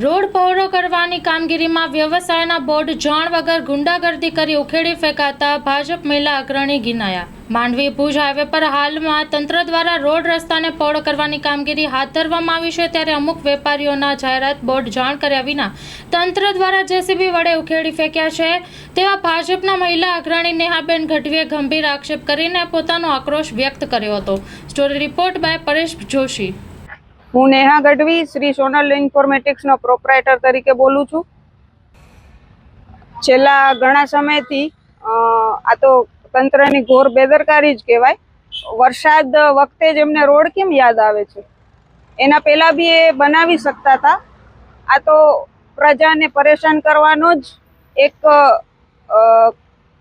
Road પહોળો કરવાની કામગીરીમાં વ્યવસાયના બોર્ડ જાણ વગર ગુંડાગર્દી કરી ઉખેડી ફેંકાતા ભાજપ મહિલા અગ્રણી ગિનાયા. માંડવી ભુજ હાઈવે પર હાલમાં તંત્ર દ્વારા રોડ રસ્તાને પહોળો કરવાની કામગીરી હાથ ધરવામાં આવી છે, ત્યારે અમુક વેપારીઓના જાહેરાત બોર્ડ જાણ કર્યા વિના તંત્ર દ્વારા જેસીબી વડે ઉખેડી ફેંક્યા છે, તેવા ભાજપના મહિલા અગ્રણી નેહાબેન ગઢવીએ ગંભીર આક્ષેપ કરીને પોતાનો આક્રોશ વ્યક્ત કર્યો હતો. Story report by Paresh Joshi. હું નેહા ગઢવી શ્રી સોનલ ઇન્ફોર્મેટિક્સનો પ્રોપ્રાઇટર તરીકે બોલું છું. છેલ્લા ઘણા સમયથી આ તો તંત્રની ઘોર બેદરકારી જ કહેવાય. વરસાદ વખતે જ એમને રોડ કેમ યાદ આવે છે? એના પહેલાં બી એ બનાવી શકતા હતા. આ તો પ્રજાને પરેશાન કરવાનો જ એક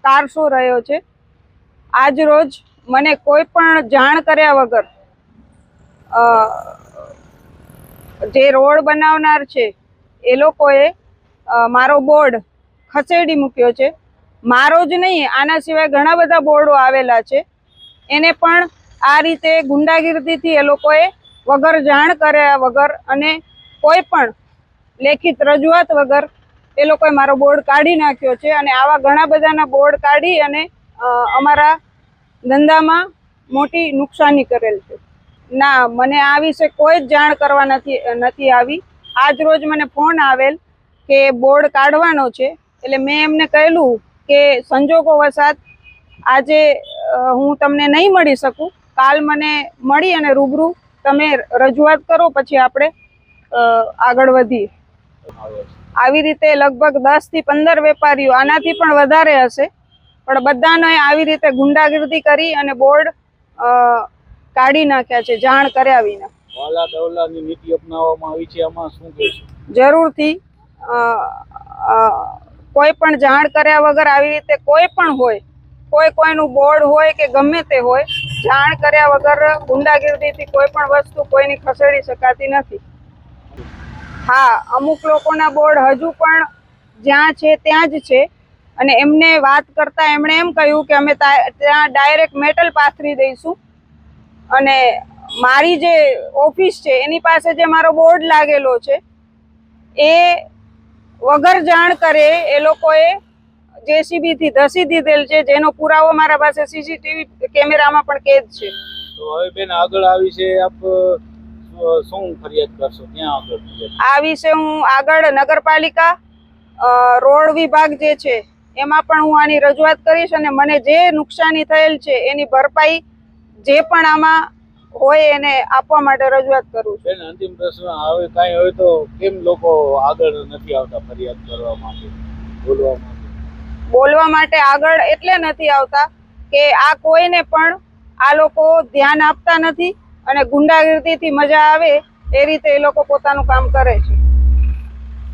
કારસો રહ્યો છે. આજ રોજ મને કોઈ પણ જાણ કર્યા વગર જે રોડ બનાવનાર છે એ લોકોએ મારો બોર્ડ ખસેડી મૂક્યો છે. મારો જ નહીં, આના સિવાય ઘણા બધા બોર્ડો આવેલા છે. એને પણ આ રીતે ગુંડાગીર્દીથી એ લોકોએ વગર જાણ કર્યા વગર અને કોઈ પણ લેખિત રજૂઆત વગર એ લોકોએ મારો બોર્ડ કાઢી નાખ્યો છે. અને આવા ઘણા બધાના બોર્ડ કાઢી અને અમારા ધંધામાં મોટી નુકસાની કરેલ છે. ના, મને આ વિશે કોઈ જ જાણ કરવા નથી આવી. આજ રોજ મને ફોન આવેલ કે બોર્ડ કાઢવાનો છે, એટલે મેં એમને કહેલું કે સંજોગો વસાત આજે હું તમને નહીં મળી શકું. કાલ મને મળી અને રૂબરૂ તમે રજૂઆત કરો, પછી આપણે આગળ વધીએ. આવી રીતે લગભગ 10 થી 15 વેપારીઓ, આનાથી પણ વધારે હશે, પણ બધાને આવી રીતે ગુંડાગીર્દી કરી અને બોર્ડ કાઢી નાખ્યા છે જાણ કર્યા વિના. વાલા દવલાની નીતિ અપનાવવામાં આવી છે, આમાં શું કહેશો? જરૂરથી કોઈ પણ જાણ કર્યા વગર આવી રીતે કોઈ પણ હોય, કોઈનું બોર્ડ હોય કે ગમે તે હોય, જાણ કર્યા વગર ગુંડાગીર્દીથી કોઈ પણ વસ્તુ કોઈની ખસેડી શકાતી નથી. હા, અમુક લોકોના બોર્ડ હજુ પણ જ્યાં છે ત્યાં જ છે. અને એમને વાત કરતા એમણે એમ કહ્યું કે અમે ત્યાં ડાયરેક્ટ મેટલ પાથરી દઈશું. અને મારી જે ઓફિસ છે એની પાસે જે મારો બોર્ડ લાગેલો છે એ વગર જાણ કરે એ લોકોએ જેસીબીથી ધસી દીધેલ છે, જેનો પુરાવો મારા પાસે સીસીટીવી કેમેરામાં પણ કેદ છે. તો હવે બેન આગળ આવી છે, આપ શું ફરિયાદ કરશો? ત્યાં આગળ આ વિશે હું આગળ નગરપાલિકા રોડ વિભાગ જે છે એમાં પણ હું આની રજૂઆત કરીશ અને મને જે નુકસાની થયેલ છે એની ભરપાઈ જે પણ આમાં હોય એને આપવા માટે રજૂઆત કરું છું. અંતિમ પ્રશ્ન, હવે કાંઈ હોય તો કેમ લોકો આગળ નથી આવતા ફરિયાદ કરવા માટે, બોલવા માટે આગળ એટલે નથી આવતા કે આ કોઈને પણ આ લોકો ધ્યાન આપતા નથી અને ગુંડાગીર્દીથી મજા આવે એ રીતે એ લોકો પોતાનું કામ કરે છે.